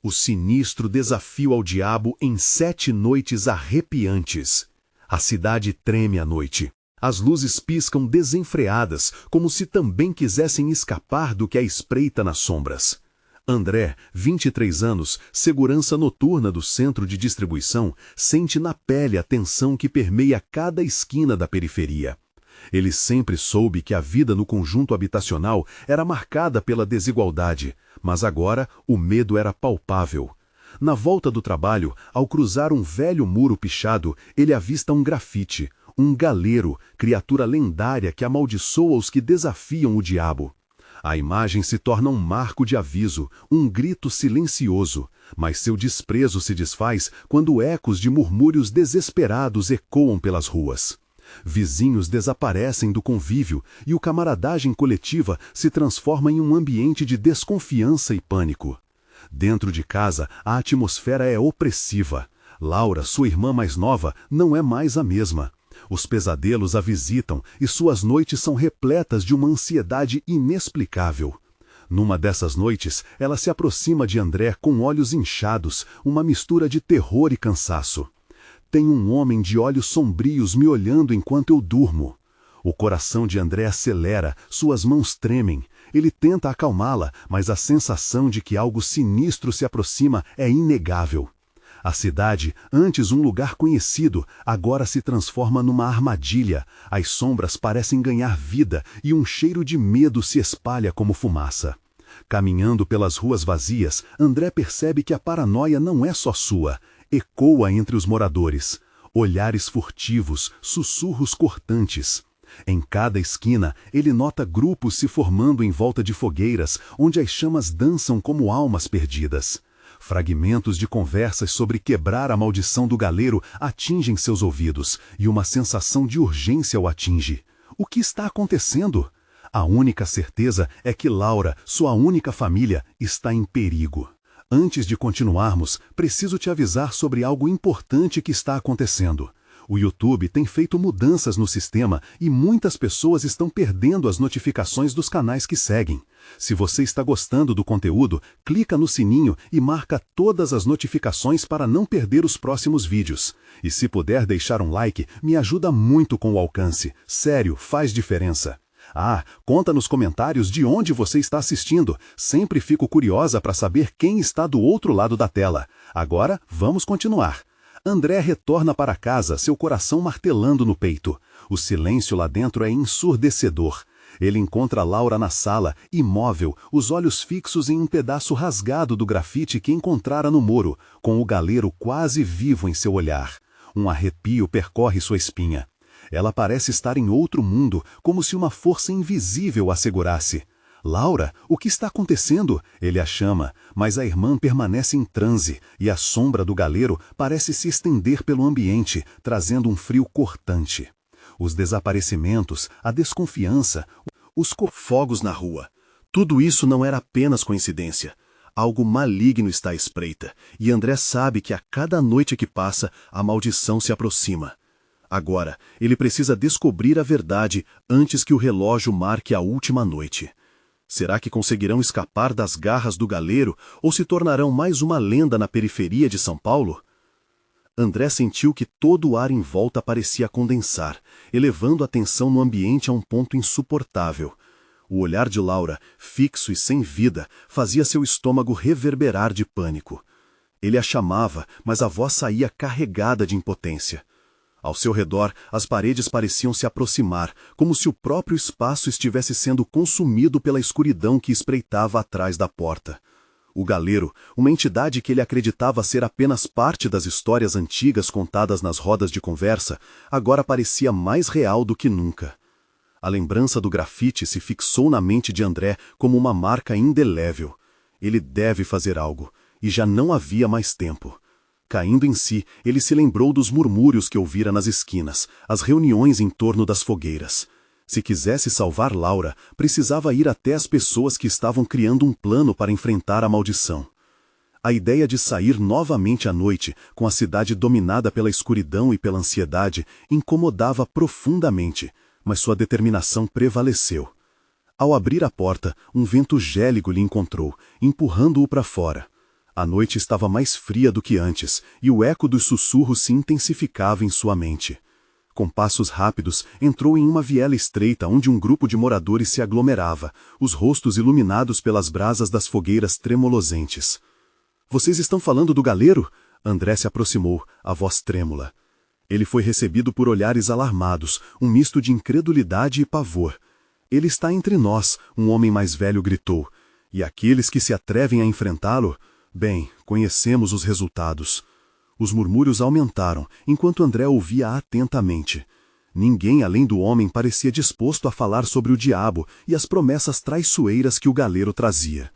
O sinistro desafio ao diabo em 7 noites arrepiantes. A cidade treme à noite. As luzes piscam desenfreadas, como se também quisessem escapar do que a espreita nas sombras. André, 23 anos, segurança noturna do centro de distribuição, sente na pele a tensão que permeia cada esquina da periferia. Ele sempre soube que a vida no conjunto habitacional era marcada pela desigualdade, mas agora o medo era palpável. Na volta do trabalho, ao cruzar um velho muro pichado, ele avista um grafite, um galeiro, criatura lendária que amaldiçoa os que desafiam o diabo. A imagem se torna um marco de aviso, um grito silencioso, mas seu desprezo se desfaz quando ecos de murmúrios desesperados ecoam pelas ruas. Vizinhos desaparecem do convívio e a camaradagem coletiva se transforma em um ambiente de desconfiança e pânico. Dentro de casa, a atmosfera é opressiva. Laura, sua irmã mais nova, não é mais a mesma. Os pesadelos a visitam e suas noites são repletas de uma ansiedade inexplicável. Numa dessas noites, ela se aproxima de André com olhos inchados, uma mistura de terror e cansaço. Tem um homem de olhos sombrios me olhando enquanto eu durmo. O coração de André acelera, suas mãos tremem. Ele tenta acalmá-la, mas a sensação de que algo sinistro se aproxima é inegável. A cidade, antes um lugar conhecido, agora se transforma numa armadilha. As sombras parecem ganhar vida e um cheiro de medo se espalha como fumaça. Caminhando pelas ruas vazias, André percebe que a paranoia não é só sua. Ecoa entre os moradores. Olhares furtivos, sussurros cortantes. Em cada esquina, ele nota grupos se formando em volta de fogueiras, onde as chamas dançam como almas perdidas. Fragmentos de conversas sobre quebrar a maldição do galeiro atingem seus ouvidos, e uma sensação de urgência o atinge. O que está acontecendo? A única certeza é que Laura, sua única família, está em perigo. Antes de continuarmos, preciso te avisar sobre algo importante que está acontecendo. O YouTube tem feito mudanças no sistema e muitas pessoas estão perdendo as notificações dos canais que seguem. Se você está gostando do conteúdo, clica no sininho e marca todas as notificações para não perder os próximos vídeos. E se puder deixar um like, me ajuda muito com o alcance. Sério, faz diferença. Conta nos comentários de onde você está assistindo. Sempre fico curiosa para saber quem está do outro lado da tela. Agora, vamos continuar. André retorna para casa, seu coração martelando no peito. O silêncio lá dentro é ensurdecedor. Ele encontra Laura na sala, imóvel, os olhos fixos em um pedaço rasgado do grafite que encontrara no muro, com o galeiro quase vivo em seu olhar. Um arrepio percorre sua espinha. Ela parece estar em outro mundo, como se uma força invisível a segurasse. Laura, o que está acontecendo? Ele a chama, mas a irmã permanece em transe, e a sombra do galeiro parece se estender pelo ambiente, trazendo um frio cortante. Os desaparecimentos, a desconfiança, os fogos na rua. Tudo isso não era apenas coincidência. Algo maligno está à espreita, e André sabe que a cada noite que passa, a maldição se aproxima. Agora, ele precisa descobrir a verdade antes que o relógio marque a última noite. Será que conseguirão escapar das garras do galeiro ou se tornarão mais uma lenda na periferia de São Paulo? André sentiu que todo o ar em volta parecia condensar, elevando a tensão no ambiente a um ponto insuportável. O olhar de Laura, fixo e sem vida, fazia seu estômago reverberar de pânico. Ele a chamava, mas a voz saía carregada de impotência. Ao seu redor, as paredes pareciam se aproximar, como se o próprio espaço estivesse sendo consumido pela escuridão que espreitava atrás da porta. O galeiro, uma entidade que ele acreditava ser apenas parte das histórias antigas contadas nas rodas de conversa, agora parecia mais real do que nunca. A lembrança do grafite se fixou na mente de André como uma marca indelével. Ele deve fazer algo, e já não havia mais tempo. Caindo em si, ele se lembrou dos murmúrios que ouvira nas esquinas, as reuniões em torno das fogueiras. Se quisesse salvar Laura, precisava ir até as pessoas que estavam criando um plano para enfrentar a maldição. A ideia de sair novamente à noite, com a cidade dominada pela escuridão e pela ansiedade, incomodava profundamente, mas sua determinação prevaleceu. Ao abrir a porta, um vento gélido lhe encontrou, empurrando-o para fora. A noite estava mais fria do que antes, e o eco dos sussurros se intensificava em sua mente. Com passos rápidos, entrou em uma viela estreita onde um grupo de moradores se aglomerava, os rostos iluminados pelas brasas das fogueiras tremolosentes. "Vocês estão falando do galeiro?" André se aproximou, a voz trêmula. Ele foi recebido por olhares alarmados, um misto de incredulidade e pavor. "Ele está entre nós", um homem mais velho gritou. "E aqueles que se atrevem a enfrentá-lo? Bem, conhecemos os resultados." Os murmúrios aumentaram, enquanto André ouvia atentamente. Ninguém além do homem parecia disposto a falar sobre o diabo e as promessas traiçoeiras que o galeiro trazia.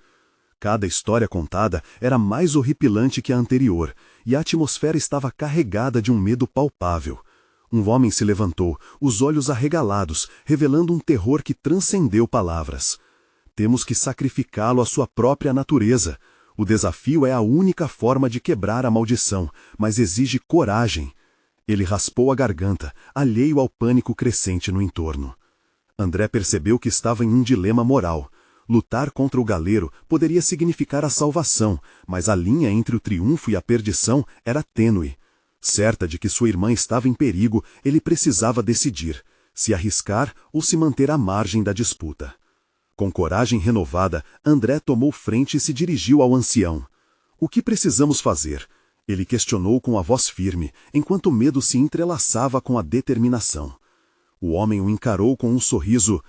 Cada história contada era mais horripilante que a anterior, e a atmosfera estava carregada de um medo palpável. Um homem se levantou, os olhos arregalados, revelando um terror que transcendeu palavras. "Temos que sacrificá-lo à sua própria natureza. O desafio é a única forma de quebrar a maldição, mas exige coragem." Ele raspou a garganta, alheio ao pânico crescente no entorno. André percebeu que estava em um dilema moral. Lutar contra o galeiro poderia significar a salvação, mas a linha entre o triunfo e a perdição era tênue. Certa de que sua irmã estava em perigo, ele precisava decidir, se arriscar ou se manter à margem da disputa. Com coragem renovada, André tomou frente e se dirigiu ao ancião. "O que precisamos fazer?" Ele questionou com a voz firme, enquanto o medo se entrelaçava com a determinação. O homem o encarou com um sorriso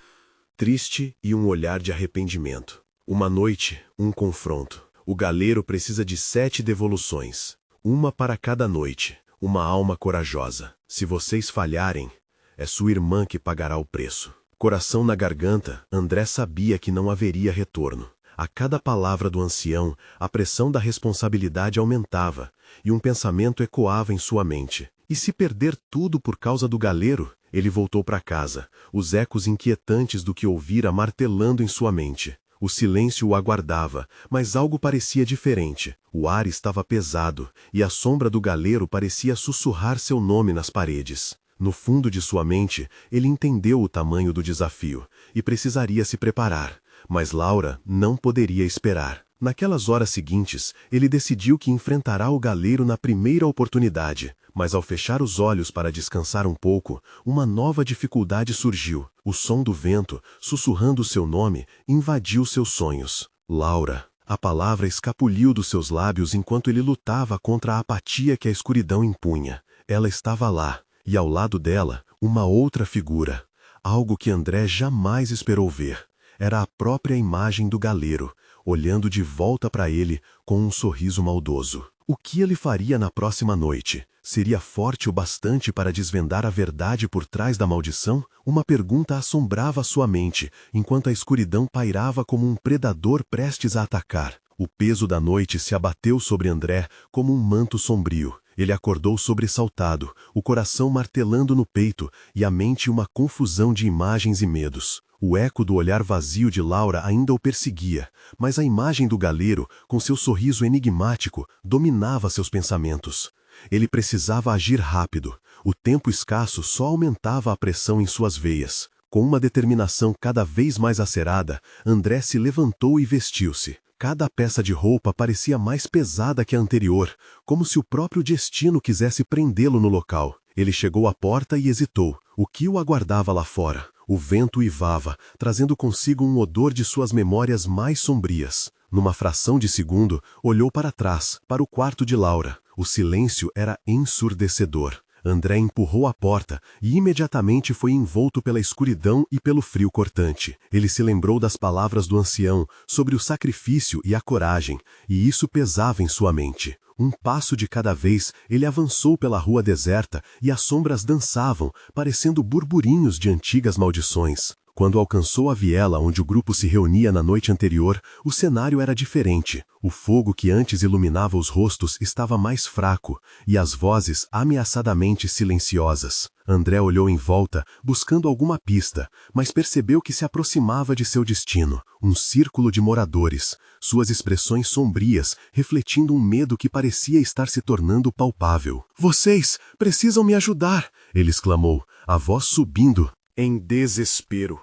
triste e um olhar de arrependimento. "Uma noite, um confronto. O galeiro precisa de 7 devoluções. Uma para cada noite. Uma alma corajosa. Se vocês falharem, é sua irmã que pagará o preço." Coração na garganta, André sabia que não haveria retorno. A cada palavra do ancião, a pressão da responsabilidade aumentava, e um pensamento ecoava em sua mente. E se perder tudo por causa do galeiro? Ele voltou para casa, os ecos inquietantes do que ouvira martelando em sua mente. O silêncio o aguardava, mas algo parecia diferente. O ar estava pesado, e a sombra do galeiro parecia sussurrar seu nome nas paredes. No fundo de sua mente, ele entendeu o tamanho do desafio, e precisaria se preparar. Mas Laura não poderia esperar. Naquelas horas seguintes, ele decidiu que enfrentará o galeiro na primeira oportunidade. Mas ao fechar os olhos para descansar um pouco, uma nova dificuldade surgiu. O som do vento, sussurrando seu nome, invadiu seus sonhos. "Laura." A palavra escapuliu dos seus lábios enquanto ele lutava contra a apatia que a escuridão impunha. Ela estava lá, e ao lado dela, uma outra figura. Algo que André jamais esperou ver. Era a própria imagem do galeiro, olhando de volta para ele com um sorriso maldoso. O que ele faria na próxima noite? Seria forte o bastante para desvendar a verdade por trás da maldição? Uma pergunta assombrava sua mente, enquanto a escuridão pairava como um predador prestes a atacar. O peso da noite se abateu sobre André como um manto sombrio. Ele acordou sobressaltado, o coração martelando no peito e a mente uma confusão de imagens e medos. O eco do olhar vazio de Laura ainda o perseguia, mas a imagem do galeiro, com seu sorriso enigmático, dominava seus pensamentos. Ele precisava agir rápido. O tempo escasso só aumentava a pressão em suas veias. Com uma determinação cada vez mais acerada, André se levantou e vestiu-se. Cada peça de roupa parecia mais pesada que a anterior, como se o próprio destino quisesse prendê-lo no local. Ele chegou à porta e hesitou. O que o aguardava lá fora? O vento uivava, trazendo consigo um odor de suas memórias mais sombrias. Numa fração de segundo, olhou para trás, para o quarto de Laura. O silêncio era ensurdecedor. André empurrou a porta e imediatamente foi envolto pela escuridão e pelo frio cortante. Ele se lembrou das palavras do ancião sobre o sacrifício e a coragem, e isso pesava em sua mente. Um passo de cada vez, ele avançou pela rua deserta e as sombras dançavam, parecendo burburinhos de antigas maldições. Quando alcançou a viela onde o grupo se reunia na noite anterior, o cenário era diferente. O fogo que antes iluminava os rostos estava mais fraco, e as vozes ameaçadamente silenciosas. André olhou em volta, buscando alguma pista, mas percebeu que se aproximava de seu destino. Um círculo de moradores, suas expressões sombrias, refletindo um medo que parecia estar se tornando palpável. "Vocês precisam me ajudar!" ele exclamou, a voz subindo em desespero.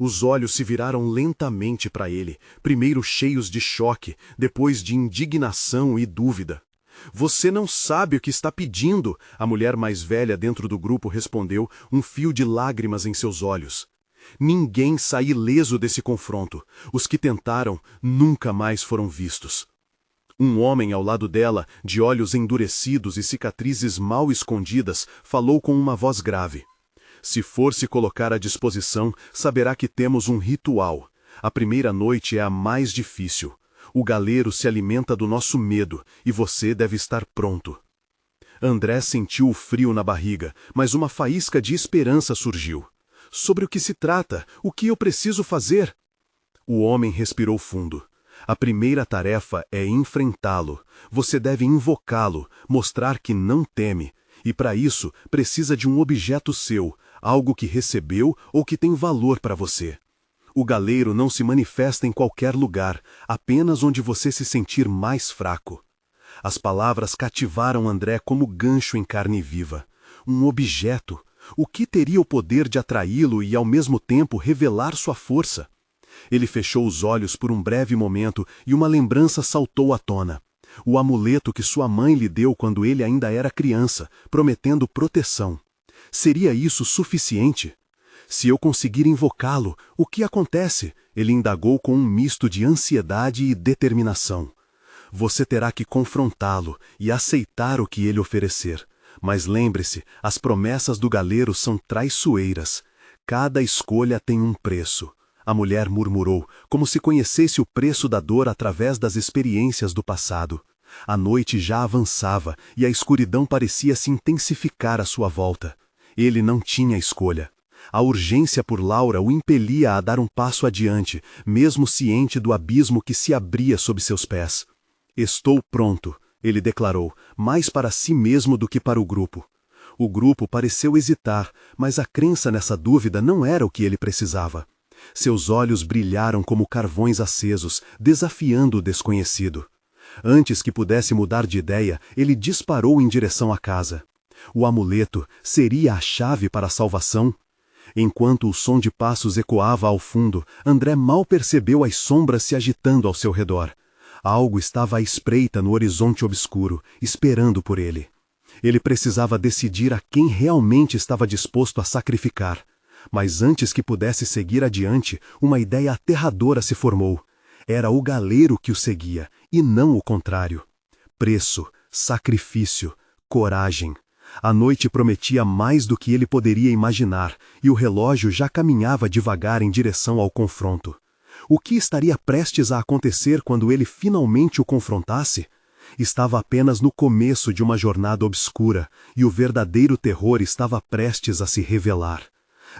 Os olhos se viraram lentamente para ele, primeiro cheios de choque, depois de indignação e dúvida. Você não sabe o que está pedindo, a mulher mais velha dentro do grupo respondeu, um fio de lágrimas em seus olhos. Ninguém sai ileso desse confronto. Os que tentaram nunca mais foram vistos. Um homem ao lado dela, de olhos endurecidos e cicatrizes mal escondidas, falou com uma voz grave. Se for se colocar à disposição, saberá que temos um ritual. A primeira noite é a mais difícil. O galeiro se alimenta do nosso medo, e você deve estar pronto. André sentiu o frio na barriga, mas uma faísca de esperança surgiu. Sobre o que se trata? O que eu preciso fazer? O homem respirou fundo. A primeira tarefa é enfrentá-lo. Você deve invocá-lo, mostrar que não teme. E para isso, precisa de um objeto seu, algo que recebeu ou que tem valor para você. O galeiro não se manifesta em qualquer lugar, apenas onde você se sentir mais fraco. As palavras cativaram André como gancho em carne viva. Um objeto. O que teria o poder de atraí-lo e, ao mesmo tempo, revelar sua força? Ele fechou os olhos por um breve momento e uma lembrança saltou à tona. O amuleto que sua mãe lhe deu quando ele ainda era criança, prometendo proteção. Seria isso suficiente? Se eu conseguir invocá-lo, o que acontece? Ele indagou com um misto de ansiedade e determinação. Você terá que confrontá-lo e aceitar o que ele oferecer. Mas lembre-se, as promessas do galeiro são traiçoeiras. Cada escolha tem um preço. A mulher murmurou, como se conhecesse o preço da dor através das experiências do passado. A noite já avançava e a escuridão parecia se intensificar à sua volta. Ele não tinha escolha. A urgência por Laura o impelia a dar um passo adiante, mesmo ciente do abismo que se abria sob seus pés. Estou pronto, ele declarou, mais para si mesmo do que para o grupo. O grupo pareceu hesitar, mas a crença nessa dúvida não era o que ele precisava. Seus olhos brilharam como carvões acesos, desafiando o desconhecido. Antes que pudesse mudar de ideia, ele disparou em direção à casa. O amuleto seria a chave para a salvação? Enquanto o som de passos ecoava ao fundo, André mal percebeu as sombras se agitando ao seu redor. Algo estava à espreita no horizonte obscuro, esperando por ele. Ele precisava decidir a quem realmente estava disposto a sacrificar. Mas antes que pudesse seguir adiante, uma ideia aterradora se formou. Era o galeiro que o seguia, e não o contrário. Preço, sacrifício, coragem. A noite prometia mais do que ele poderia imaginar, e o relógio já caminhava devagar em direção ao confronto. O que estaria prestes a acontecer quando ele finalmente o confrontasse? Estava apenas no começo de uma jornada obscura, e o verdadeiro terror estava prestes a se revelar.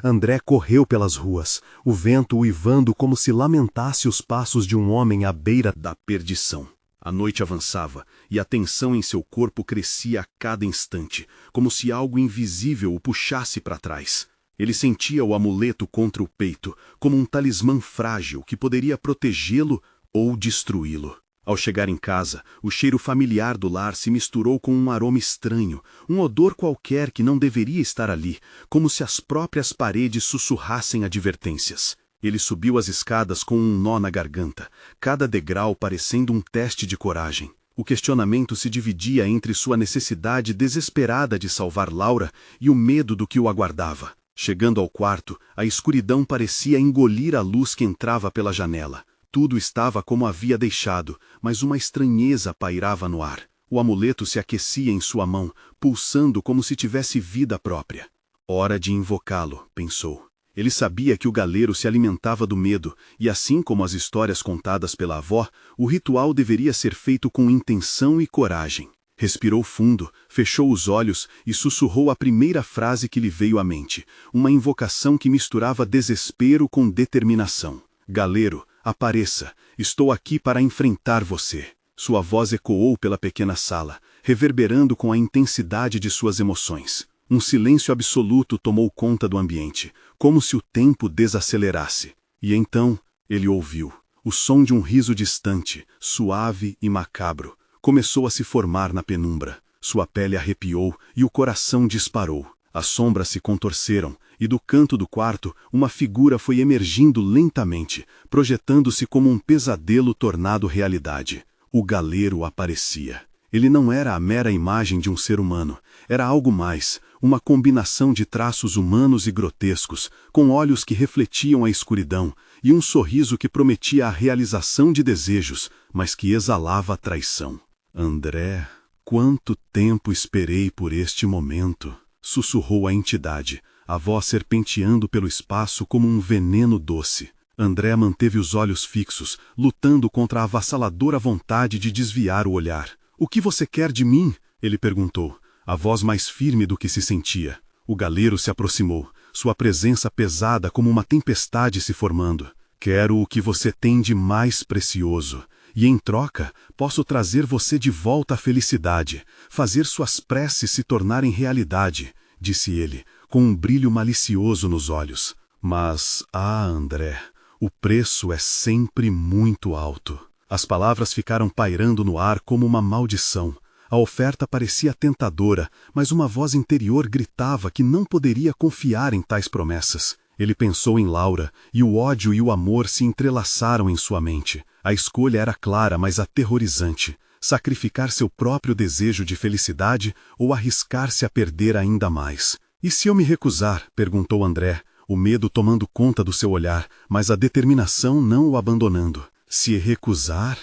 André correu pelas ruas, o vento uivando como se lamentasse os passos de um homem à beira da perdição. A noite avançava, e a tensão em seu corpo crescia a cada instante, como se algo invisível o puxasse para trás. Ele sentia o amuleto contra o peito, como um talismã frágil que poderia protegê-lo ou destruí-lo. Ao chegar em casa, o cheiro familiar do lar se misturou com um aroma estranho, um odor qualquer que não deveria estar ali, como se as próprias paredes sussurrassem advertências. Ele subiu as escadas com um nó na garganta, cada degrau parecendo um teste de coragem. O questionamento se dividia entre sua necessidade desesperada de salvar Laura e o medo do que o aguardava. Chegando ao quarto, a escuridão parecia engolir a luz que entrava pela janela. Tudo estava como havia deixado, mas uma estranheza pairava no ar. O amuleto se aquecia em sua mão, pulsando como se tivesse vida própria. Hora de invocá-lo, pensou. Ele sabia que o galeiro se alimentava do medo, e assim como as histórias contadas pela avó, o ritual deveria ser feito com intenção e coragem. Respirou fundo, fechou os olhos e sussurrou a primeira frase que lhe veio à mente, uma invocação que misturava desespero com determinação. Galeiro, apareça, estou aqui para enfrentar você. Sua voz ecoou pela pequena sala, reverberando com a intensidade de suas emoções. Um silêncio absoluto tomou conta do ambiente, como se o tempo desacelerasse. E então, ele ouviu. O som de um riso distante, suave e macabro, começou a se formar na penumbra. Sua pele arrepiou e o coração disparou. As sombras se contorceram, e do canto do quarto, uma figura foi emergindo lentamente, projetando-se como um pesadelo tornado realidade. O galeiro aparecia. Ele não era a mera imagem de um ser humano, era algo mais, uma combinação de traços humanos e grotescos, com olhos que refletiam a escuridão, e um sorriso que prometia a realização de desejos, mas que exalava a traição. André, quanto tempo esperei por este momento, sussurrou a entidade, a voz serpenteando pelo espaço como um veneno doce. André manteve os olhos fixos, lutando contra a avassaladora vontade de desviar o olhar. "O que você quer de mim?" ele perguntou, a voz mais firme do que se sentia. O galeiro se aproximou, sua presença pesada como uma tempestade se formando. "Quero o que você tem de mais precioso, e em troca posso trazer você de volta à felicidade, fazer suas preces se tornarem realidade", disse ele, com um brilho malicioso nos olhos. "Mas, André, o preço é sempre muito alto." As palavras ficaram pairando no ar como uma maldição. A oferta parecia tentadora, mas uma voz interior gritava que não poderia confiar em tais promessas. Ele pensou em Laura, e o ódio e o amor se entrelaçaram em sua mente. A escolha era clara, mas aterrorizante. Sacrificar seu próprio desejo de felicidade ou arriscar-se a perder ainda mais. "E se eu me recusar?" perguntou André, o medo tomando conta do seu olhar, mas a determinação não o abandonando. "Se recusar?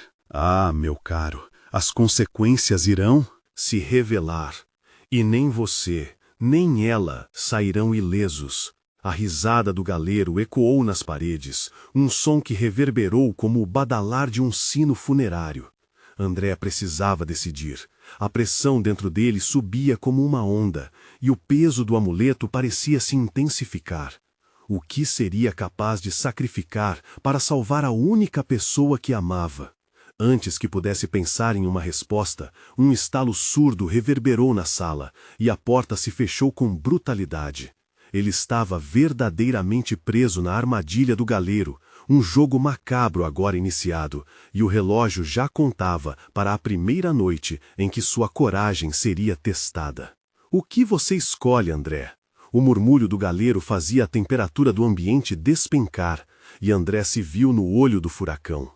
Meu caro, as consequências irão se revelar, e nem você, nem ela sairão ilesos." A risada do galeiro ecoou nas paredes, um som que reverberou como o badalar de um sino funerário. André precisava decidir. A pressão dentro dele subia como uma onda, e o peso do amuleto parecia se intensificar. O que seria capaz de sacrificar para salvar a única pessoa que amava? Antes que pudesse pensar em uma resposta, um estalo surdo reverberou na sala, e a porta se fechou com brutalidade. Ele estava verdadeiramente preso na armadilha do galeiro, um jogo macabro agora iniciado, e o relógio já contava para a primeira noite em que sua coragem seria testada. "O que você escolhe, André?" O murmúrio do galeiro fazia a temperatura do ambiente despencar, e André se viu no olho do furacão.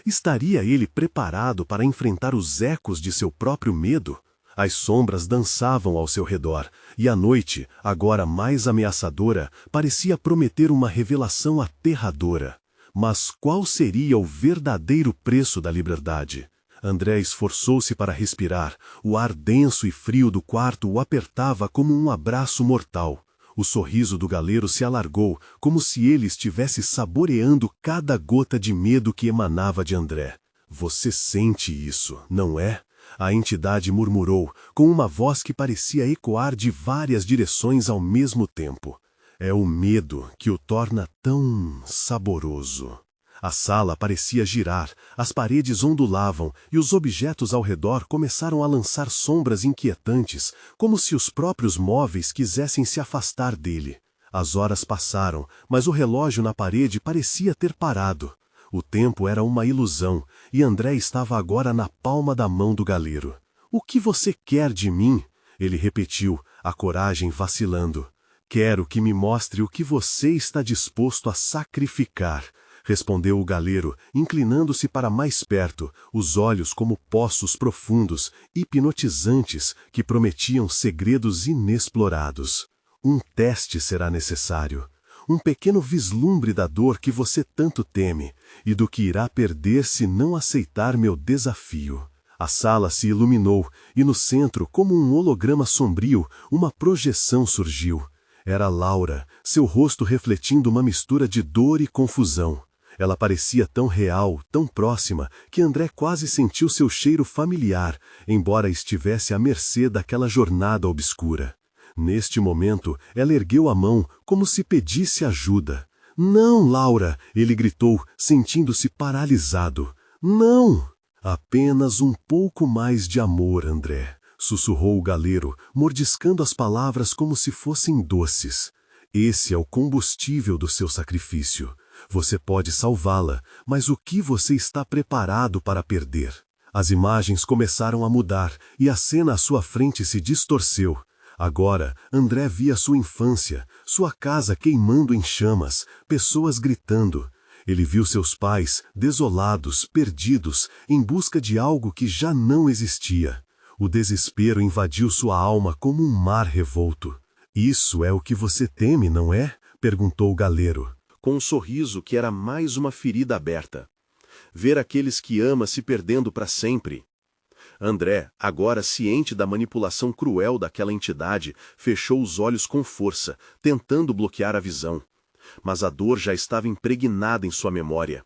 Estaria ele preparado para enfrentar os ecos de seu próprio medo? As sombras dançavam ao seu redor, e a noite, agora mais ameaçadora, parecia prometer uma revelação aterradora. Mas qual seria o verdadeiro preço da liberdade? André esforçou-se para respirar. O ar denso e frio do quarto o apertava como um abraço mortal. O sorriso do galeiro se alargou, como se ele estivesse saboreando cada gota de medo que emanava de André. "Você sente isso, não é?" A entidade murmurou, com uma voz que parecia ecoar de várias direções ao mesmo tempo. "É o medo que o torna tão saboroso." A sala parecia girar, as paredes ondulavam e os objetos ao redor começaram a lançar sombras inquietantes, como se os próprios móveis quisessem se afastar dele. As horas passaram, mas o relógio na parede parecia ter parado. O tempo era uma ilusão, e André estava agora na palma da mão do galeiro. "O que você quer de mim?" ele repetiu, a coragem vacilando. "Quero que me mostre o que você está disposto a sacrificar", respondeu o galeiro, inclinando-se para mais perto, os olhos como poços profundos, hipnotizantes, que prometiam segredos inexplorados. "Um teste será necessário. Um pequeno vislumbre da dor que você tanto teme, e do que irá perder se não aceitar meu desafio." A sala se iluminou, e no centro, como um holograma sombrio, uma projeção surgiu. Era Laura, seu rosto refletindo uma mistura de dor e confusão. Ela parecia tão real, tão próxima, que André quase sentiu seu cheiro familiar, embora estivesse à mercê daquela jornada obscura. Neste momento, ela ergueu a mão, como se pedisse ajuda. "Não, Laura!" ele gritou, sentindo-se paralisado. "Não! Apenas um pouco mais de amor, André", sussurrou o galeiro, mordiscando as palavras como se fossem doces. "Esse é o combustível do seu sacrifício. Você pode salvá-la, mas o que você está preparado para perder?" As imagens começaram a mudar, e a cena à sua frente se distorceu. Agora, André via sua infância, sua casa queimando em chamas, pessoas gritando. Ele viu seus pais, desolados, perdidos, em busca de algo que já não existia. O desespero invadiu sua alma como um mar revolto. Isso é o que você teme, não é? Perguntou o galeiro, com um sorriso que era mais uma ferida aberta. Ver aqueles que ama se perdendo para sempre. André, agora ciente da manipulação cruel daquela entidade, fechou os olhos com força, tentando bloquear a visão. Mas a dor já estava impregnada em sua memória.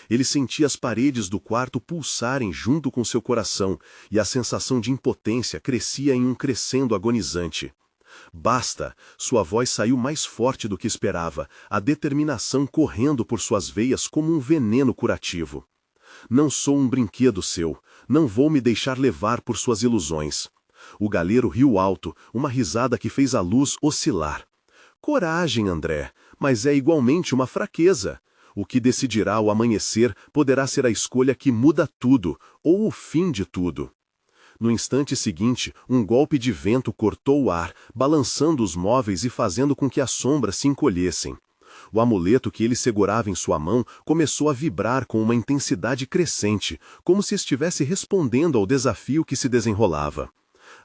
Ele sentia as paredes do quarto pulsarem junto com seu coração, e a sensação de impotência crescia em um crescendo agonizante. Basta! Sua voz saiu mais forte do que esperava, a determinação correndo por suas veias como um veneno curativo. Não sou um brinquedo seu, não vou me deixar levar por suas ilusões. O galeiro riu alto, uma risada que fez a luz oscilar. Coragem, André, mas é igualmente uma fraqueza. O que decidirá o amanhecer poderá ser a escolha que muda tudo, ou o fim de tudo. No instante seguinte, um golpe de vento cortou o ar, balançando os móveis e fazendo com que as sombras se encolhessem. O amuleto que ele segurava em sua mão começou a vibrar com uma intensidade crescente, como se estivesse respondendo ao desafio que se desenrolava.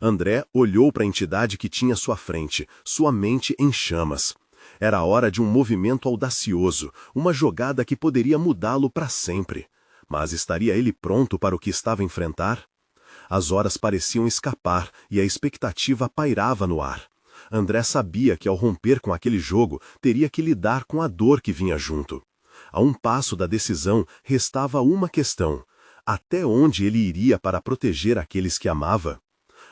André olhou para a entidade que tinha à sua frente, sua mente em chamas. Era a hora de um movimento audacioso, uma jogada que poderia mudá-lo para sempre. Mas estaria ele pronto para o que estava a enfrentar? As horas pareciam escapar e a expectativa pairava no ar. André sabia que ao romper com aquele jogo, teria que lidar com a dor que vinha junto. A um passo da decisão, restava uma questão: até onde ele iria para proteger aqueles que amava?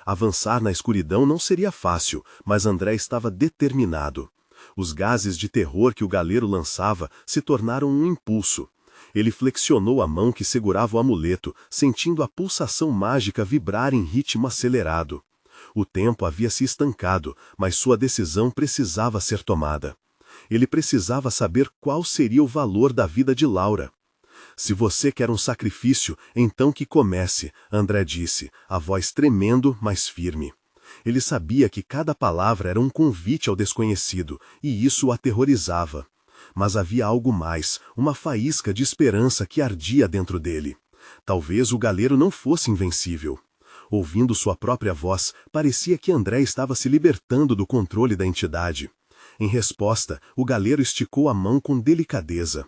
Avançar na escuridão não seria fácil, mas André estava determinado. Os gases de terror que o galeiro lançava se tornaram um impulso. Ele flexionou a mão que segurava o amuleto, sentindo a pulsação mágica vibrar em ritmo acelerado. O tempo havia se estancado, mas sua decisão precisava ser tomada. Ele precisava saber qual seria o valor da vida de Laura. Se você quer um sacrifício, então que comece, André disse, a voz tremendo, mas firme. Ele sabia que cada palavra era um convite ao desconhecido, e isso o aterrorizava. Mas havia algo mais, uma faísca de esperança que ardia dentro dele. Talvez o galeiro não fosse invencível. Ouvindo sua própria voz, parecia que André estava se libertando do controle da entidade. Em resposta, o galeiro esticou a mão com delicadeza.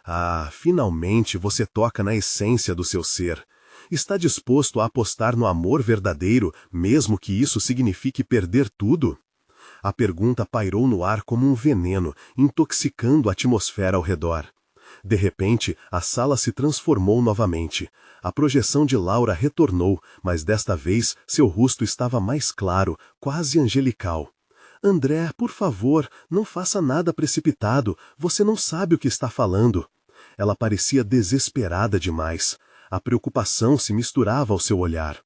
Ah, finalmente você toca na essência do seu ser. Está disposto a apostar no amor verdadeiro, mesmo que isso signifique perder tudo? A pergunta pairou no ar como um veneno, intoxicando a atmosfera ao redor. De repente, a sala se transformou novamente. A projeção de Laura retornou, mas desta vez seu rosto estava mais claro, quase angelical. André, por favor, não faça nada precipitado, você não sabe o que está falando. Ela parecia desesperada demais. A preocupação se misturava ao seu olhar.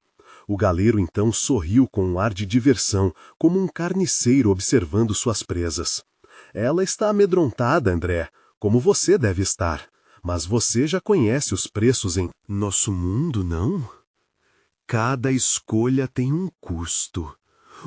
O galeiro então sorriu com um ar de diversão, como um carniceiro observando suas presas. Ela está amedrontada, André, como você deve estar. Mas você já conhece os preços em nosso mundo, não? Cada escolha tem um custo.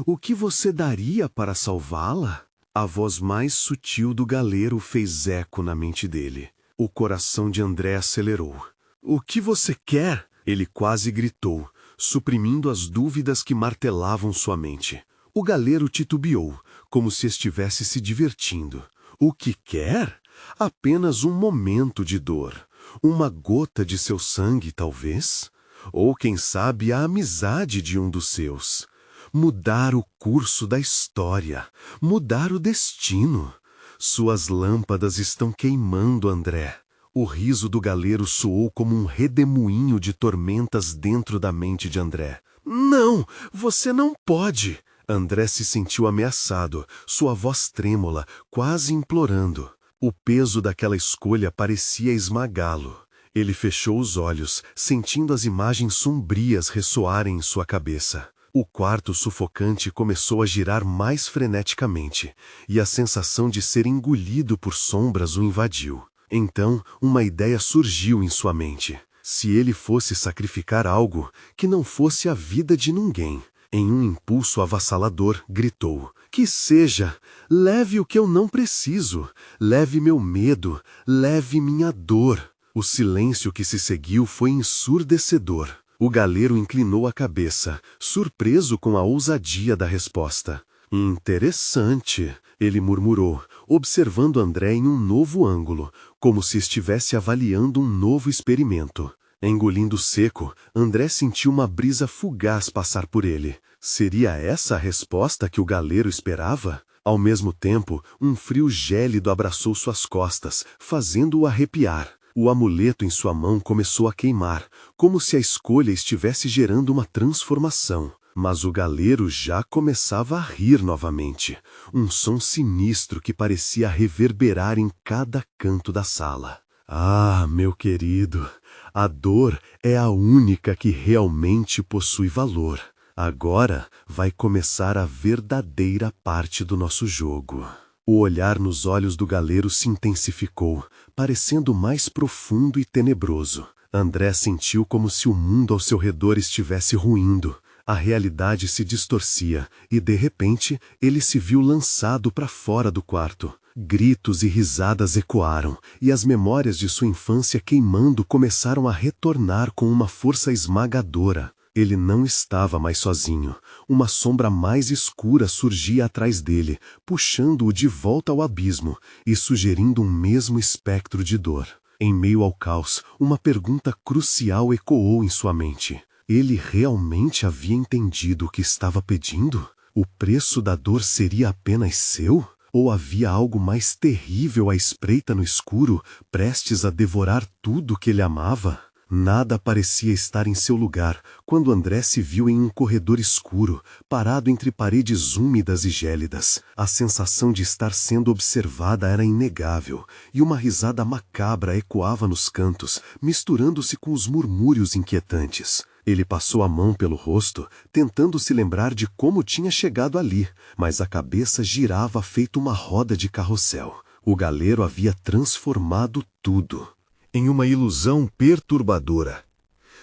O que você daria para salvá-la? A voz mais sutil do galeiro fez eco na mente dele. O coração de André acelerou. O que você quer? Ele quase gritou, suprimindo as dúvidas que martelavam sua mente. O galeiro titubeou, como se estivesse se divertindo. O que quer? Apenas um momento de dor. Uma gota de seu sangue, talvez? Ou, quem sabe, a amizade de um dos seus. Mudar o curso da história. Mudar o destino. Suas lâmpadas estão queimando, André. O riso do galeiro soou como um redemoinho de tormentas dentro da mente de André. Não, você não pode! André se sentiu ameaçado, sua voz trêmula, quase implorando. O peso daquela escolha parecia esmagá-lo. Ele fechou os olhos, sentindo as imagens sombrias ressoarem em sua cabeça. O quarto sufocante começou a girar mais freneticamente, e a sensação de ser engolido por sombras o invadiu. Então, uma ideia surgiu em sua mente. Se ele fosse sacrificar algo, que não fosse a vida de ninguém, Em um impulso avassalador, gritou: "Que seja! Leve o que eu não preciso! Leve meu medo! Leve minha dor!" O silêncio que se seguiu foi ensurdecedor. O galeiro inclinou a cabeça, surpreso com a ousadia da resposta. "Interessante", ele murmurou, observando André em um novo ângulo, como se estivesse avaliando um novo experimento. Engolindo seco, André sentiu uma brisa fugaz passar por ele. Seria essa a resposta que o galeiro esperava? Ao mesmo tempo, um frio gélido abraçou suas costas, fazendo-o arrepiar. O amuleto em sua mão começou a queimar, como se a escolha estivesse gerando uma transformação. Mas o galeiro já começava a rir novamente, um som sinistro que parecia reverberar em cada canto da sala. "Ah, meu querido, a dor é a única que realmente possui valor. Agora vai começar a verdadeira parte do nosso jogo." O olhar nos olhos do galeiro se intensificou, parecendo mais profundo e tenebroso. André sentiu como se o mundo ao seu redor estivesse ruindo. A realidade se distorcia e, de repente, ele se viu lançado para fora do quarto. Gritos e risadas ecoaram, e as memórias de sua infância queimando começaram a retornar com uma força esmagadora. Ele não estava mais sozinho. Uma sombra mais escura surgia atrás dele, puxando-o de volta ao abismo e sugerindo um mesmo espectro de dor. Em meio ao caos, uma pergunta crucial ecoou em sua mente. Ele realmente havia entendido o que estava pedindo? O preço da dor seria apenas seu? Ou havia algo mais terrível à espreita no escuro, prestes a devorar tudo que ele amava? Nada parecia estar em seu lugar quando André se viu em um corredor escuro, parado entre paredes úmidas e gélidas. A sensação de estar sendo observada era inegável, e uma risada macabra ecoava nos cantos, misturando-se com os murmúrios inquietantes. Ele passou a mão pelo rosto, tentando se lembrar de como tinha chegado ali, mas a cabeça girava feito uma roda de carrossel. O galeiro havia transformado tudo em uma ilusão perturbadora.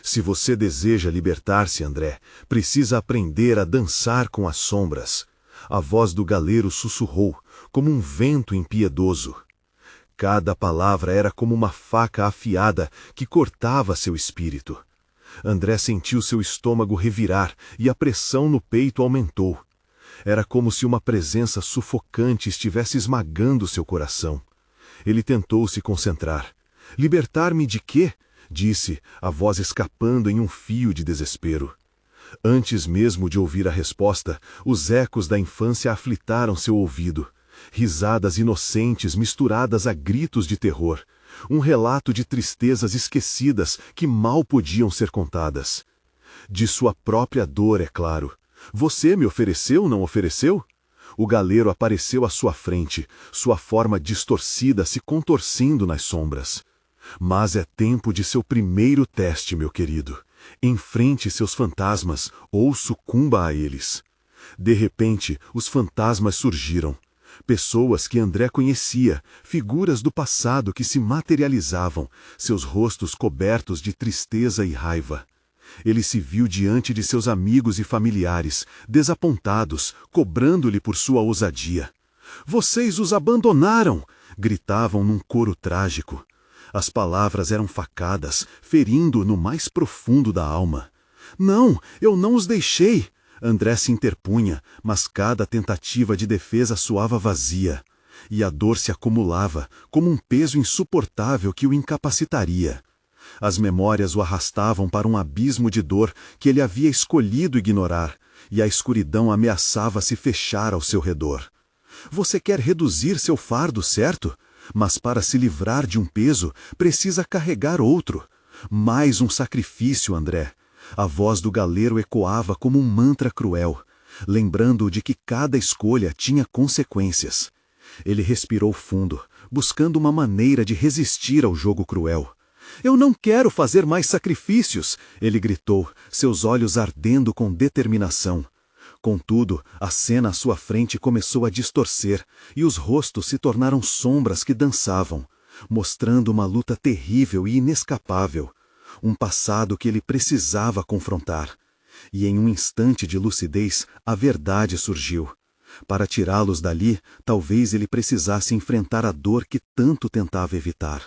Se você deseja libertar-se, André, precisa aprender a dançar com as sombras. A voz do galeiro sussurrou, como um vento impiedoso. Cada palavra era como uma faca afiada que cortava seu espírito. André sentiu seu estômago revirar e a pressão no peito aumentou. Era como se uma presença sufocante estivesse esmagando seu coração. Ele tentou se concentrar. "Libertar-me de quê?" disse, a voz escapando em um fio de desespero. Antes mesmo de ouvir a resposta, os ecos da infância aflitaram seu ouvido. Risadas inocentes misturadas a gritos de terror. Um relato de tristezas esquecidas que mal podiam ser contadas. De sua própria dor, é claro. "Você me ofereceu, não ofereceu?" O galeiro apareceu à sua frente, sua forma distorcida se contorcendo nas sombras. "Mas é tempo de seu primeiro teste, meu querido. Enfrente seus fantasmas ou sucumba a eles." De repente, os fantasmas surgiram. Pessoas que André conhecia, figuras do passado que se materializavam, seus rostos cobertos de tristeza e raiva. Ele se viu diante de seus amigos e familiares, desapontados, cobrando-lhe por sua ousadia. "Vocês os abandonaram!" gritavam num coro trágico. As palavras eram facadas, ferindo no mais profundo da alma. "Não, eu não os deixei!" André se interpunha, mas cada tentativa de defesa soava vazia, e a dor se acumulava, como um peso insuportável que o incapacitaria. As memórias o arrastavam para um abismo de dor que ele havia escolhido ignorar, e a escuridão ameaçava se fechar ao seu redor. "Você quer reduzir seu fardo, certo? Mas para se livrar de um peso, precisa carregar outro. Mais um sacrifício, André." A voz do galeiro ecoava como um mantra cruel, lembrando-o de que cada escolha tinha consequências. Ele respirou fundo, buscando uma maneira de resistir ao jogo cruel. "Eu não quero fazer mais sacrifícios!" ele gritou, seus olhos ardendo com determinação. Contudo, a cena à sua frente começou a distorcer, e os rostos se tornaram sombras que dançavam, mostrando uma luta terrível e inescapável. Um passado que ele precisava confrontar. E em um instante de lucidez, a verdade surgiu. Para tirá-los dali, talvez ele precisasse enfrentar a dor que tanto tentava evitar.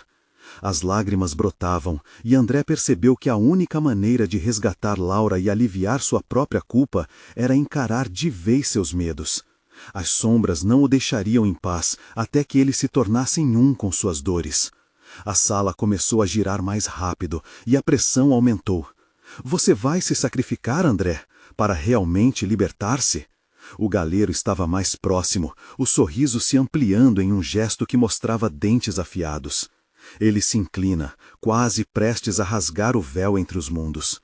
As lágrimas brotavam, e André percebeu que a única maneira de resgatar Laura e aliviar sua própria culpa era encarar de vez seus medos. As sombras não o deixariam em paz até que ele se tornasse um com suas dores. A sala começou a girar mais rápido, e a pressão aumentou. Você vai se sacrificar, André, para realmente libertar-se? O galeiro estava mais próximo, o sorriso se ampliando em um gesto que mostrava dentes afiados. Ele se inclina, quase prestes a rasgar o véu entre os mundos.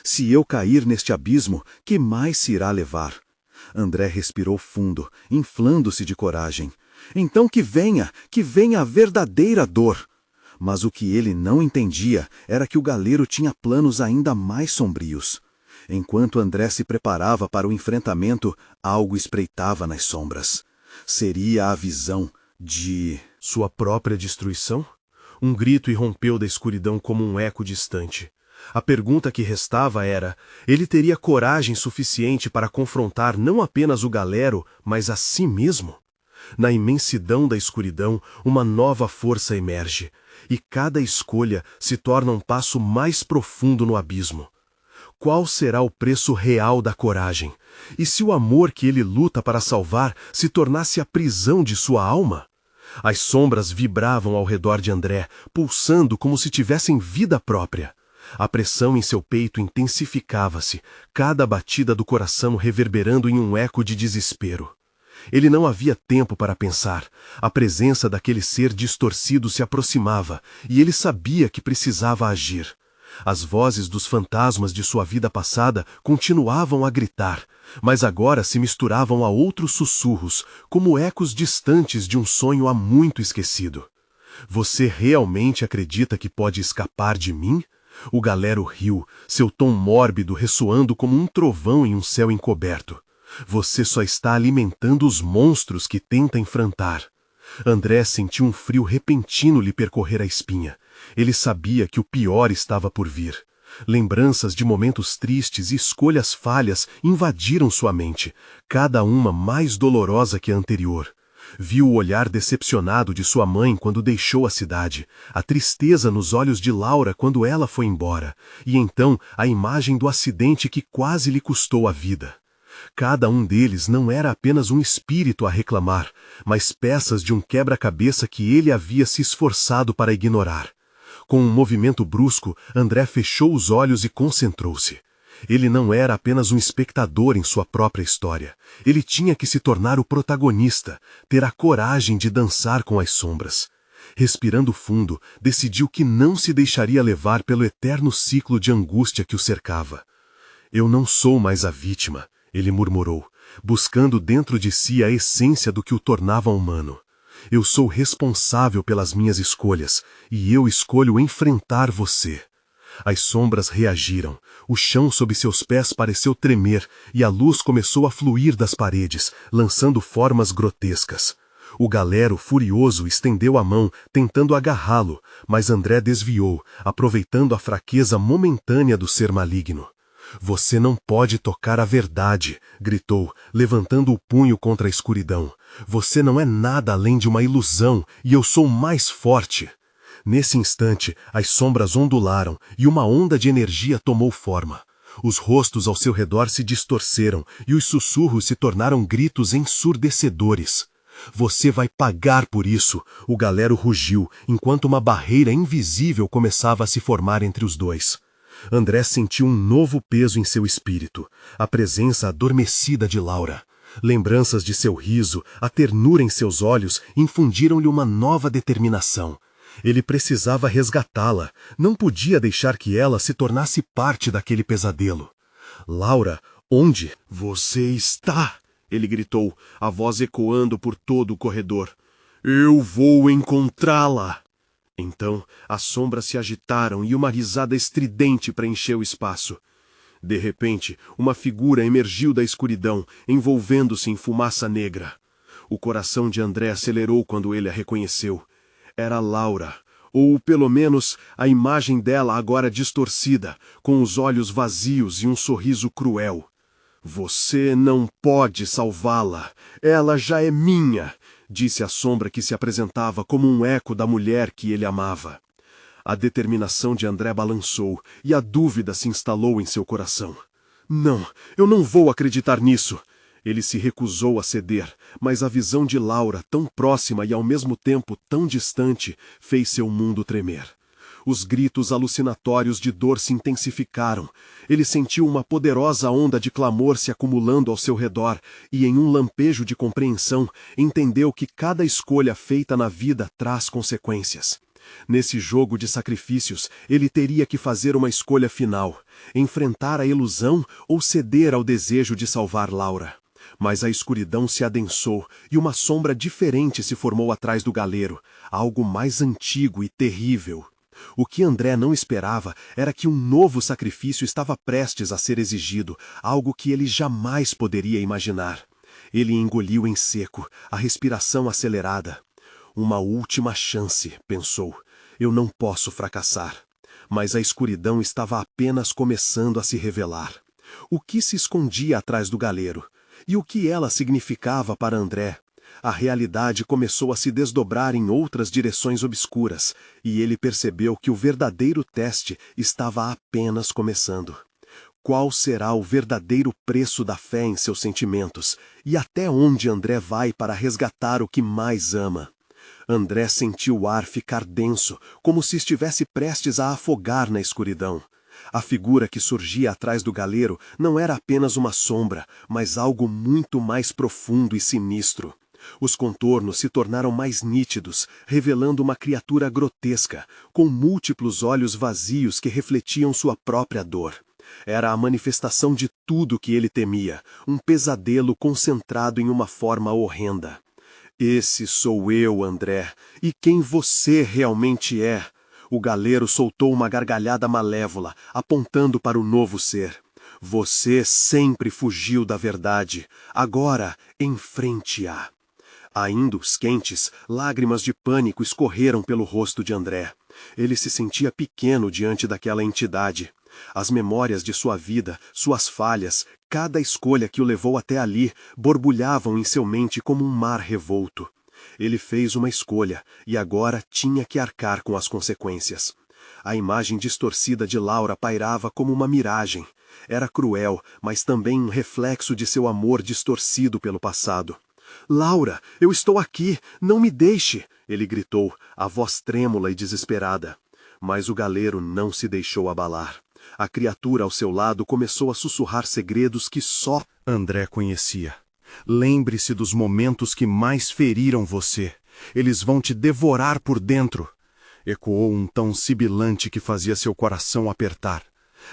Se eu cair neste abismo, que mais se irá levar? André respirou fundo, inflando-se de coragem. Então que venha a verdadeira dor! Mas o que ele não entendia era que o galeiro tinha planos ainda mais sombrios. Enquanto André se preparava para o enfrentamento, algo espreitava nas sombras. Seria a visão de sua própria destruição? Um grito irrompeu da escuridão como um eco distante. A pergunta que restava era: ele teria coragem suficiente para confrontar não apenas o galero, mas a si mesmo? Na imensidão da escuridão, uma nova força emerge, e cada escolha se torna um passo mais profundo no abismo. Qual será o preço real da coragem? E se o amor que ele luta para salvar se tornasse a prisão de sua alma? As sombras vibravam ao redor de André, pulsando como se tivessem vida própria. A pressão em seu peito intensificava-se, cada batida do coração reverberando em um eco de desespero. Ele não havia tempo para pensar. A presença daquele ser distorcido se aproximava, e ele sabia que precisava agir. As vozes dos fantasmas de sua vida passada continuavam a gritar, mas agora se misturavam a outros sussurros, como ecos distantes de um sonho há muito esquecido. Você realmente acredita que pode escapar de mim? O galero riu, seu tom mórbido ressoando como um trovão em um céu encoberto. Você só está alimentando os monstros que tenta enfrentar. André sentiu um frio repentino lhe percorrer a espinha. Ele sabia que o pior estava por vir. Lembranças de momentos tristes e escolhas falhas invadiram sua mente, cada uma mais dolorosa que a anterior. Viu o olhar decepcionado de sua mãe quando deixou a cidade, a tristeza nos olhos de Laura quando ela foi embora, e então a imagem do acidente que quase lhe custou a vida. Cada um deles não era apenas um espírito a reclamar, mas peças de um quebra-cabeça que ele havia se esforçado para ignorar. Com um movimento brusco, André fechou os olhos e concentrou-se. Ele não era apenas um espectador em sua própria história. Ele tinha que se tornar o protagonista, ter a coragem de dançar com as sombras. Respirando fundo, decidiu que não se deixaria levar pelo eterno ciclo de angústia que o cercava. Eu não sou mais a vítima, ele murmurou, buscando dentro de si a essência do que o tornava humano. Eu sou responsável pelas minhas escolhas, e eu escolho enfrentar você. As sombras reagiram, o chão sob seus pés pareceu tremer, e a luz começou a fluir das paredes, lançando formas grotescas. O galero, furioso, estendeu a mão, tentando agarrá-lo, mas André desviou, aproveitando a fraqueza momentânea do ser maligno. Você não pode tocar a verdade, gritou, levantando o punho contra a escuridão. Você não é nada além de uma ilusão, e eu sou mais forte. Nesse instante, as sombras ondularam, e uma onda de energia tomou forma. Os rostos ao seu redor se distorceram, e os sussurros se tornaram gritos ensurdecedores. Você vai pagar por isso, o galero rugiu, enquanto uma barreira invisível começava a se formar entre os dois. André sentiu um novo peso em seu espírito, a presença adormecida de Laura. Lembranças de seu riso, a ternura em seus olhos, infundiram-lhe uma nova determinação. Ele precisava resgatá-la, não podia deixar que ela se tornasse parte daquele pesadelo. Laura, onde você está? Ele gritou, a voz ecoando por todo o corredor. Eu vou encontrá-la! Então, as sombras se agitaram e uma risada estridente preencheu o espaço. De repente, uma figura emergiu da escuridão, envolvendo-se em fumaça negra. O coração de André acelerou quando ele a reconheceu. Era Laura, Ou, pelo menos, a imagem dela agora distorcida, com os olhos vazios e um sorriso cruel. Você não pode salvá-la. Ela já é minha, disse a sombra que se apresentava como um eco da mulher que ele amava. A determinação de André balançou e a dúvida se instalou em seu coração. Não, eu não vou acreditar nisso. Ele se recusou a ceder, mas a visão de Laura, tão próxima e ao mesmo tempo tão distante, fez seu mundo tremer. Os gritos alucinatórios de dor se intensificaram. Ele sentiu uma poderosa onda de clamor se acumulando ao seu redor e, em um lampejo de compreensão, entendeu que cada escolha feita na vida traz consequências. Nesse jogo de sacrifícios, ele teria que fazer uma escolha final: enfrentar a ilusão ou ceder ao desejo de salvar Laura. Mas a escuridão se adensou e uma sombra diferente se formou atrás do galeiro, algo mais antigo e terrível. O que André não esperava era que um novo sacrifício estava prestes a ser exigido, algo que ele jamais poderia imaginar. Ele engoliu em seco, a respiração acelerada. Uma última chance, pensou. Eu não posso fracassar. Mas a escuridão estava apenas começando a se revelar. O que se escondia atrás do galeiro? E o que ela significava para André? A realidade começou a se desdobrar em outras direções obscuras, e ele percebeu que o verdadeiro teste estava apenas começando. Qual será o verdadeiro preço da fé em seus sentimentos? E até onde André vai para resgatar o que mais ama? André sentiu o ar ficar denso, como se estivesse prestes a afogar na escuridão. A figura que surgia atrás do galeiro não era apenas uma sombra, mas algo muito mais profundo e sinistro. Os contornos se tornaram mais nítidos, revelando uma criatura grotesca, com múltiplos olhos vazios que refletiam sua própria dor. Era a manifestação de tudo que ele temia, um pesadelo concentrado em uma forma horrenda. Esse sou eu, André, e quem você realmente é? O galeiro soltou uma gargalhada malévola, apontando para o novo ser. Você sempre fugiu da verdade. Agora, enfrente-a. Ainda os quentes, lágrimas de pânico escorreram pelo rosto de André. Ele se sentia pequeno diante daquela entidade. As memórias de sua vida, suas falhas, cada escolha que o levou até ali, borbulhavam em seu mente como um mar revolto. Ele fez uma escolha, e agora tinha que arcar com as consequências. A imagem distorcida de Laura pairava como uma miragem. Era cruel, mas também um reflexo de seu amor distorcido pelo passado. "Laura, eu estou aqui, não me deixe!" ele gritou, a voz trêmula e desesperada. Mas o galeiro não se deixou abalar. A criatura ao seu lado começou a sussurrar segredos que só André conhecia. Lembre-se dos momentos que mais feriram você. Eles vão te devorar por dentro. Ecoou um tom sibilante que fazia seu coração apertar.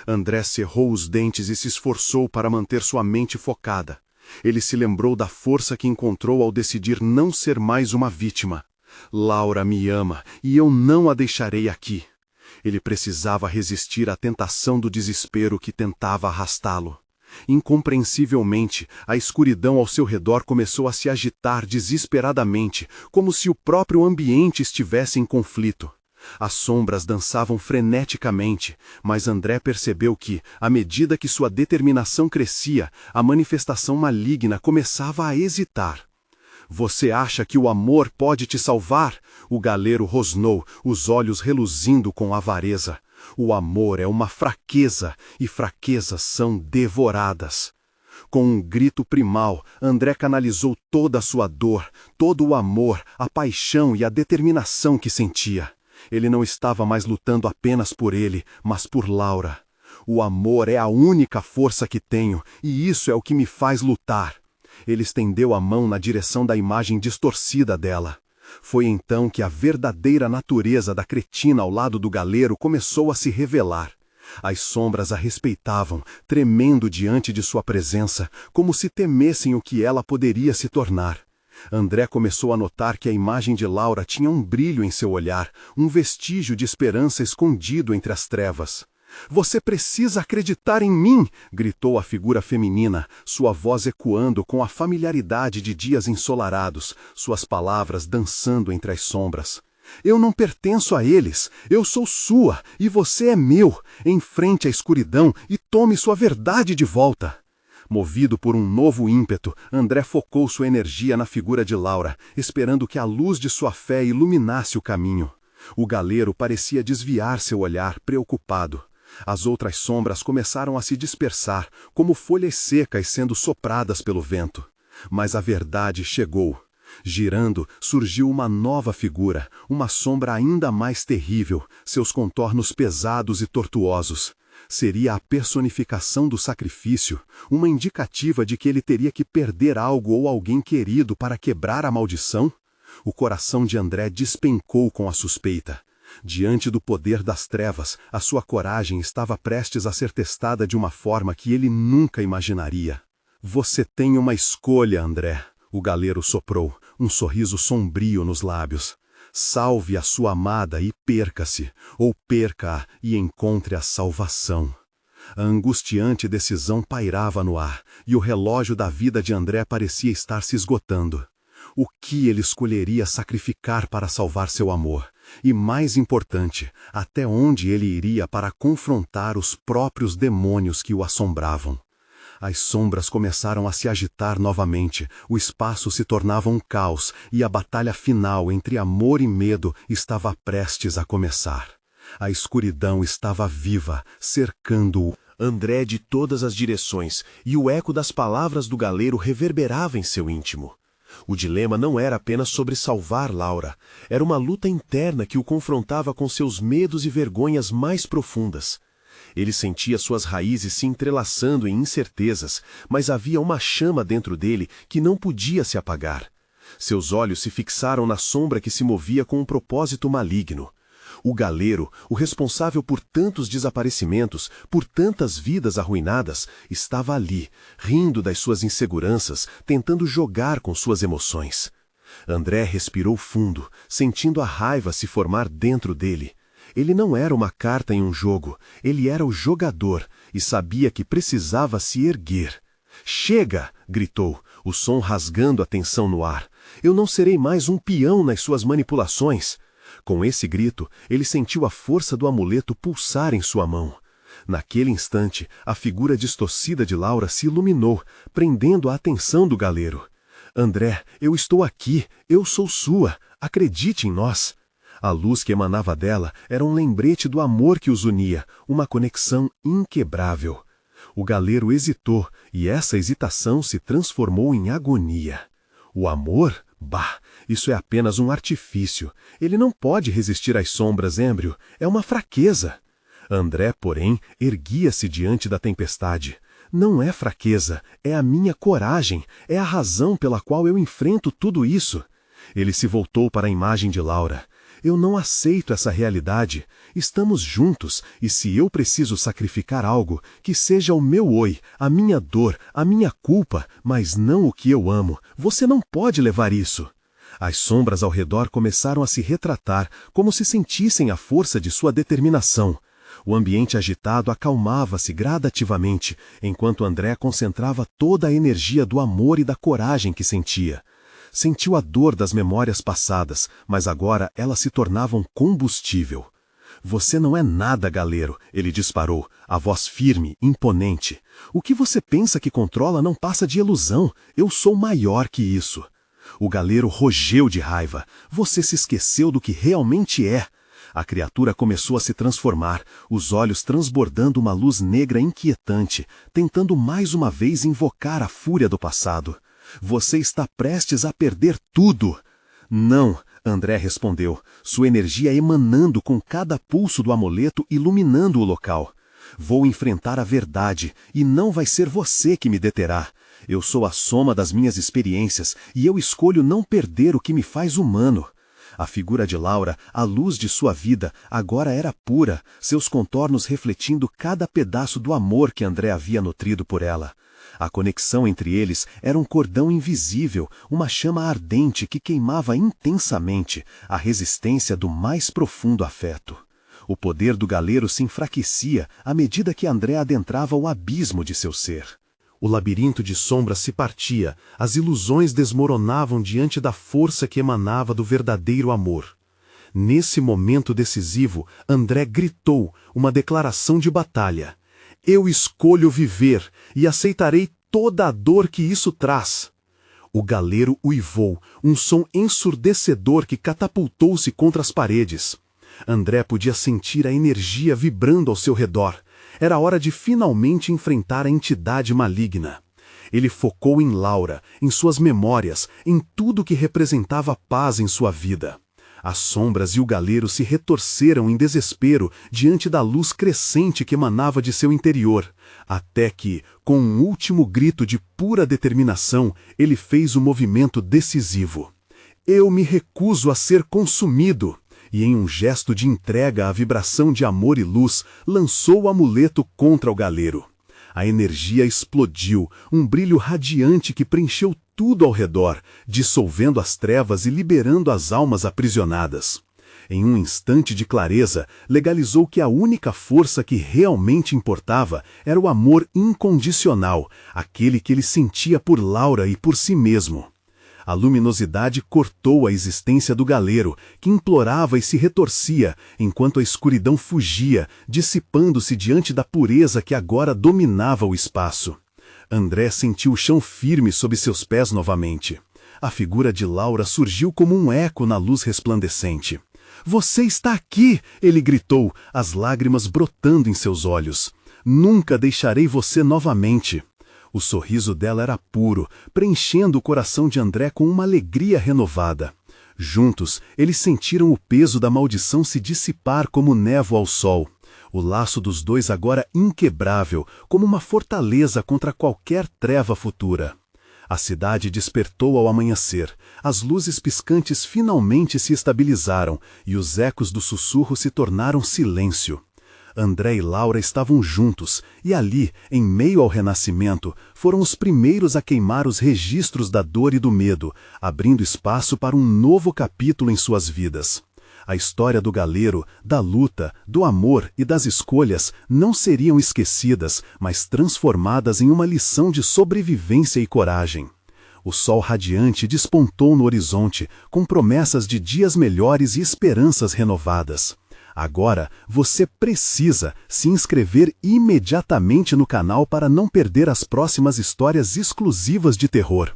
André cerrou os dentes e se esforçou para manter sua mente focada. Ele se lembrou da força que encontrou ao decidir não ser mais uma vítima. Laura me ama e eu não a deixarei aqui. Ele precisava resistir à tentação do desespero que tentava arrastá-lo. Incompreensivelmente, a escuridão ao seu redor começou a se agitar desesperadamente, como se o próprio ambiente estivesse em conflito. As sombras dançavam freneticamente, mas André percebeu que, à medida que sua determinação crescia, a manifestação maligna começava a hesitar. "Você acha que o amor pode te salvar?" O galeiro rosnou, os olhos reluzindo com avareza. "O amor é uma fraqueza, e fraquezas são devoradas." Com um grito primal, André canalizou toda a sua dor, todo o amor, a paixão e a determinação que sentia. Ele não estava mais lutando apenas por ele, mas por Laura. "O amor é a única força que tenho, e isso é o que me faz lutar." Ele estendeu a mão na direção da imagem distorcida dela. Foi então que a verdadeira natureza da cretina ao lado do galeiro começou a se revelar. As sombras a respeitavam, tremendo diante de sua presença, como se temessem o que ela poderia se tornar. André começou a notar que a imagem de Laura tinha um brilho em seu olhar, um vestígio de esperança escondido entre as trevas. "Você precisa acreditar em mim!" gritou a figura feminina, sua voz ecoando com a familiaridade de dias ensolarados, suas palavras dançando entre as sombras. Eu não pertenço a eles. Eu sou sua e você é meu. Enfrente a escuridão e tome sua verdade de volta. Movido por um novo ímpeto, André focou sua energia na figura de Laura, esperando que a luz de sua fé iluminasse o caminho. O galeiro parecia desviar seu olhar, preocupado. As outras sombras começaram a se dispersar, como folhas secas sendo sopradas pelo vento. Mas a verdade chegou. Girando, surgiu uma nova figura, uma sombra ainda mais terrível, seus contornos pesados e tortuosos. Seria a personificação do sacrifício, uma indicativa de que ele teria que perder algo ou alguém querido para quebrar a maldição? O coração de André despencou com a suspeita. Diante do poder das trevas, a sua coragem estava prestes a ser testada de uma forma que ele nunca imaginaria. Você tem uma escolha, André. O galeiro soprou, um sorriso sombrio nos lábios. Salve a sua amada e perca-se, ou perca-a e encontre a salvação. A angustiante decisão pairava no ar, e o relógio da vida de André parecia estar se esgotando. O que ele escolheria sacrificar para salvar seu amor? E, mais importante, até onde ele iria para confrontar os próprios demônios que o assombravam? As sombras começaram a se agitar novamente, o espaço se tornava um caos e a batalha final entre amor e medo estava prestes a começar. A escuridão estava viva, cercando-o. André de todas as direções, e o eco das palavras do galeiro reverberava em seu íntimo. O dilema não era apenas sobre salvar Laura, era uma luta interna que o confrontava com seus medos e vergonhas mais profundas. Ele sentia suas raízes se entrelaçando em incertezas, mas havia uma chama dentro dele que não podia se apagar. Seus olhos se fixaram na sombra que se movia com um propósito maligno. O galeiro, o responsável por tantos desaparecimentos, por tantas vidas arruinadas, estava ali, rindo das suas inseguranças, tentando jogar com suas emoções. André respirou fundo, sentindo a raiva se formar dentro dele. Ele não era uma carta em um jogo, ele era o jogador e sabia que precisava se erguer. "Chega!" gritou, o som rasgando a tensão no ar. "Eu não serei mais um peão nas suas manipulações." Com esse grito, ele sentiu a força do amuleto pulsar em sua mão. Naquele instante, a figura distorcida de Laura se iluminou, prendendo a atenção do galeiro. "André, eu estou aqui, eu sou sua, acredite em nós." A luz que emanava dela era um lembrete do amor que os unia, uma conexão inquebrável. O galeiro hesitou, e essa hesitação se transformou em agonia. O amor? Bah, isso é apenas um artifício. Ele não pode resistir às sombras, Embrio. É uma fraqueza. André, porém, erguia-se diante da tempestade. Não é fraqueza, é a minha coragem, é a razão pela qual eu enfrento tudo isso. Ele se voltou para a imagem de Laura. Eu não aceito essa realidade. Estamos juntos, e se eu preciso sacrificar algo, que seja o meu oi, a minha dor, a minha culpa, mas não o que eu amo. Você não pode levar isso. As sombras ao redor começaram a se retratar, como se sentissem a força de sua determinação. O ambiente agitado acalmava-se gradativamente, enquanto André concentrava toda a energia do amor e da coragem que sentia. Sentiu a dor das memórias passadas, mas agora elas se tornavam combustível. "Você não é nada, galeiro", ele disparou, a voz firme, imponente. "O que você pensa que controla não passa de ilusão. Eu sou maior que isso." O galeiro rogeu de raiva. "Você se esqueceu do que realmente é." A criatura começou a se transformar, os olhos transbordando uma luz negra inquietante, tentando mais uma vez invocar a fúria do passado. "Você está prestes a perder tudo." "Não", André respondeu, sua energia emanando com cada pulso do amuleto iluminando o local. "Vou enfrentar a verdade, e não vai ser você que me deterá. Eu sou a soma das minhas experiências, e eu escolho não perder o que me faz humano." A figura de Laura, a luz de sua vida, agora era pura, seus contornos refletindo cada pedaço do amor que André havia nutrido por ela. A conexão entre eles era um cordão invisível, uma chama ardente que queimava intensamente, a resistência do mais profundo afeto. O poder do galeiro se enfraquecia à medida que André adentrava o abismo de seu ser. O labirinto de sombras se partia, as ilusões desmoronavam diante da força que emanava do verdadeiro amor. Nesse momento decisivo, André gritou uma declaração de batalha. Eu escolho viver e aceitarei toda a dor que isso traz. O galeiro uivou, um som ensurdecedor que catapultou-se contra as paredes. André podia sentir a energia vibrando ao seu redor. Era hora de finalmente enfrentar a entidade maligna. Ele focou em Laura, em suas memórias, em tudo que representava paz em sua vida. As sombras e o galeiro se retorceram em desespero diante da luz crescente que emanava de seu interior, até que, com um último grito de pura determinação, ele fez o movimento decisivo. Eu me recuso a ser consumido! E em um gesto de entrega à vibração de amor e luz, lançou o amuleto contra o galeiro. A energia explodiu, um brilho radiante que preencheu tudo ao redor, dissolvendo as trevas e liberando as almas aprisionadas. Em um instante de clareza, legalizou que a única força que realmente importava era o amor incondicional, aquele que ele sentia por Laura e por si mesmo. A luminosidade cortou a existência do galeiro, que implorava e se retorcia, enquanto a escuridão fugia, dissipando-se diante da pureza que agora dominava o espaço. André sentiu o chão firme sob seus pés novamente. A figura de Laura surgiu como um eco na luz resplandecente. Você está aqui! Ele gritou, as lágrimas brotando em seus olhos. Nunca deixarei você novamente. O sorriso dela era puro, preenchendo o coração de André com uma alegria renovada. Juntos, eles sentiram o peso da maldição se dissipar como névoa ao sol. O laço dos dois agora inquebrável, como uma fortaleza contra qualquer treva futura. A cidade despertou ao amanhecer. As luzes piscantes finalmente se estabilizaram e os ecos do sussurro se tornaram silêncio. André e Laura estavam juntos, e ali, em meio ao renascimento, foram os primeiros a queimar os registros da dor e do medo, abrindo espaço para um novo capítulo em suas vidas. A história do galeiro, da luta, do amor e das escolhas não seriam esquecidas, mas transformadas em uma lição de sobrevivência e coragem. O sol radiante despontou no horizonte, com promessas de dias melhores e esperanças renovadas. Agora, você precisa se inscrever imediatamente no canal para não perder as próximas histórias exclusivas de terror.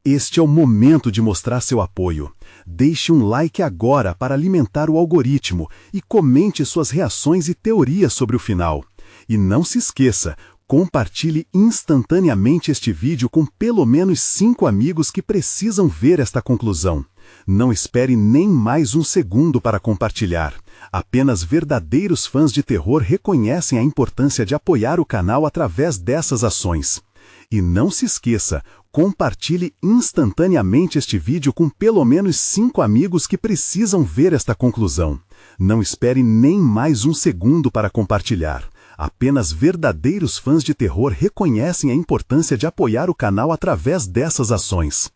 Este é o momento de mostrar seu apoio. Deixe um like agora para alimentar o algoritmo e comente suas reações e teorias sobre o final. E não se esqueça, compartilhe instantaneamente este vídeo com pelo menos 5 amigos que precisam ver esta conclusão. Não espere nem mais um segundo para compartilhar. Apenas verdadeiros fãs de terror reconhecem a importância de apoiar o canal através dessas ações. E não se esqueça, compartilhe instantaneamente este vídeo com pelo menos 5 amigos que precisam ver esta conclusão. Não espere nem mais um segundo para compartilhar. Apenas verdadeiros fãs de terror reconhecem a importância de apoiar o canal através dessas ações.